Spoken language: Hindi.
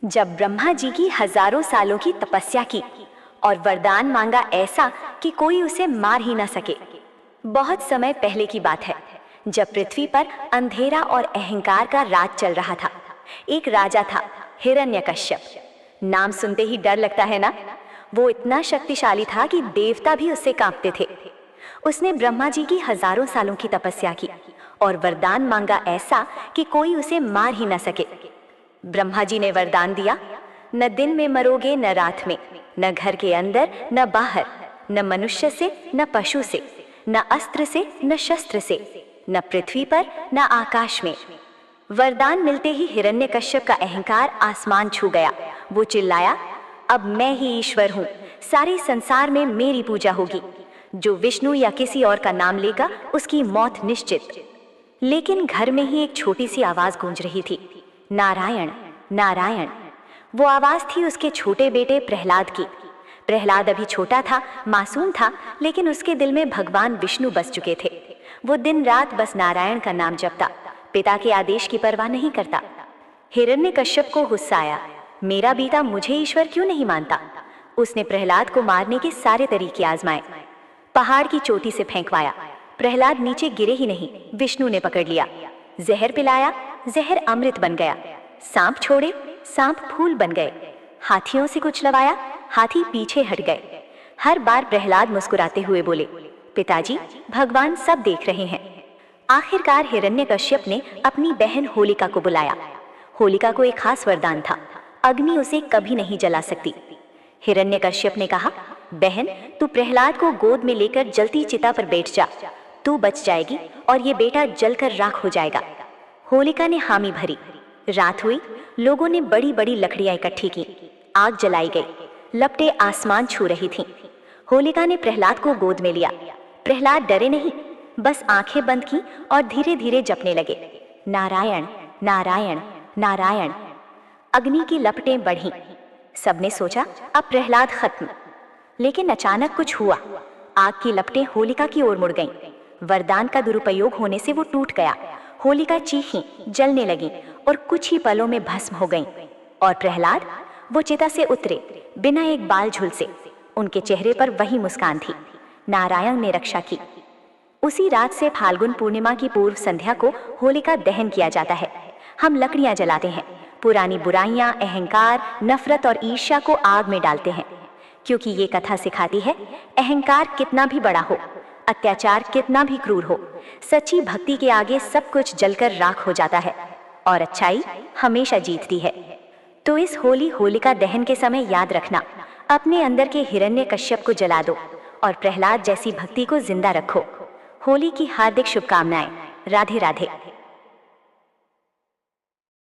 जब ब्रह्मा जी की हजारों सालों की तपस्या की और वरदान मांगा ऐसा कि कोई उसे मार ही ना सके। बहुत समय पहले की बात है, जब पृथ्वी पर अंधेरा और अहंकार का राज चल रहा था। एक राजा था, हिरण्यकश्यप। नाम सुनते ही डर लगता है ना। वो इतना शक्तिशाली था कि देवता भी उससे कांपते थे। उसने ब्रह्मा जी की हजारों सालों की तपस्या की और वरदान मांगा ऐसा कि कोई उसे मार ही ना सके। ब्रह्मा जी ने वरदान दिया, न दिन में मरोगे न रात में, न घर के अंदर न बाहर, न मनुष्य से न पशु से, न अस्त्र से न शस्त्र से, न पृथ्वी पर न आकाश में। वरदान मिलते ही हिरण्यकश्यप का अहंकार आसमान छू गया। वो चिल्लाया, अब मैं ही ईश्वर हूँ, सारे संसार में मेरी पूजा होगी। जो विष्णु या किसी और का नाम लेगा उसकी मौत निश्चित। लेकिन घर में ही एक छोटी सी आवाज गूंज रही थी, नारायण नारायण। वो आवाज थी उसके छोटे बेटे प्रहलाद की। प्रहलाद अभी छोटा था, मासूम था, लेकिन उसके दिल में भगवान विष्णु बस चुके थे। वो दिन रात बस नारायण का नाम जपता, पिता के आदेश की परवाह नहीं करता। हिरण्यकश्यप को गुस्सा आया, मेरा बेटा मुझे ईश्वर क्यों नहीं मानता। उसने प्रहलाद को मारने के सारे तरीके आजमाए, पहाड़ की चोटी से फेंकवाया। प्रहलाद नीचे गिरे ही नहीं, विष्णु ने पकड़ लिया। जहर पिलाया, जहर अमृत बन गया। सांप छोड़े, सांप फूल बन गए। हाथियों से कुचलवाया, हाथी पीछे हट गए। हर बार प्रहलाद मुस्कुराते हुए बोले, पिताजी भगवान सब देख रहे हैं। आखिरकार हिरण्यकश्यप ने अपनी बहन होलिका को बुलाया। होलिका को एक खास वरदान था, अग्नि उसे कभी नहीं जला सकती। हिरण्यकश्यप ने कहा, बहन तू प्रहलाद को गोद में लेकर जलती चिता पर बैठ जा, तू बच जाएगी और ये बेटा जलकर राख हो जाएगा। होलिका ने हामी भरी। रात हुई, लोगों ने बड़ी बड़ी लकड़ियां इकट्ठी की, आग जलाई गई, लपटें आसमान छू रही थीं। होलिका ने प्रहलाद को गोद में लिया। प्रहलाद डरे नहीं, बस आंखें बंद की और धीरे धीरे जपने लगे, नारायण नारायण नारायण। अग्नि की लपटें बढ़ीं। सबने सोचा अब प्रहलाद खत्म, लेकिन अचानक कुछ हुआ। आग की लपटें होलिका की ओर मुड़ गईं। वरदान का दुरुपयोग होने से वो टूट गया। होलिका चीखी, जलने लगी और कुछ ही पलों में भस्म हो गईं। और प्रहलाद, वो चिता से उतरे बिना एक बाल झुलसे। उनके चेहरे पर वही मुस्कान थी। नारायण ने रक्षा की। उसी रात से फाल्गुन पूर्णिमा की पूर्व संध्या को होलिका दहन किया जाता है। हम लकड़ियां जलाते हैं, पुरानी बुराइयां, अहंकार, नफरत और ईर्ष्या को आग में डालते हैं, क्योंकि ये कथा सिखाती है, अहंकार कितना भी बड़ा हो, अत्याचार कितना भी क्रूर हो, सच्ची भक्ति के आगे सब कुछ जलकर राख हो जाता है और अच्छाई हमेशा जीतती है। तो इस होली होलिका दहन के समय याद रखना, अपने अंदर के हिरण्यकश्यप को जला दो और प्रहलाद जैसी भक्ति को जिंदा रखो। होली की हार्दिक शुभकामनाएं। राधे राधे।